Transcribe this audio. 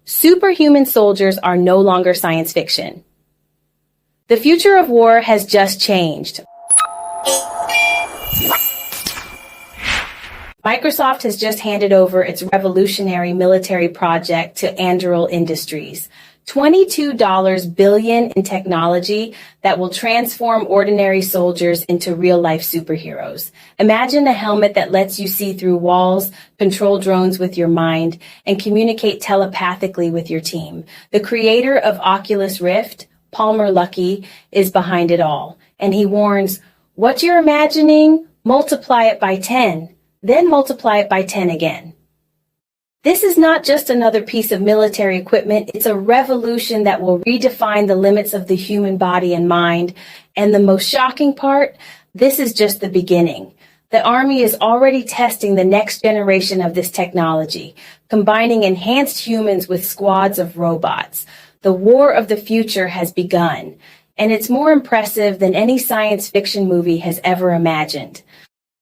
Superhuman soldiers are no longer science fiction. The future of war has just changed. Microsoft has just handed over its revolutionary military project to Anduril Industries. $22 billion in technology that will transform ordinary soldiers into real-life superheroes. Imagine a helmet that lets you see through walls, control drones with your mind, and communicate telepathically with your team. The creator of Oculus Rift, Palmer Luckey, is behind it all. And he warns, what you're imagining, multiply it by 10, then multiply it by 10 again. This is not just another piece of military equipment, it's a revolution that will redefine the limits of the human body and mind. And the most shocking part, this is just the beginning. The Army is already testing the next generation of this technology, combining enhanced humans with squads of robots. The war of the future has begun, and it's more impressive than any science fiction movie has ever imagined.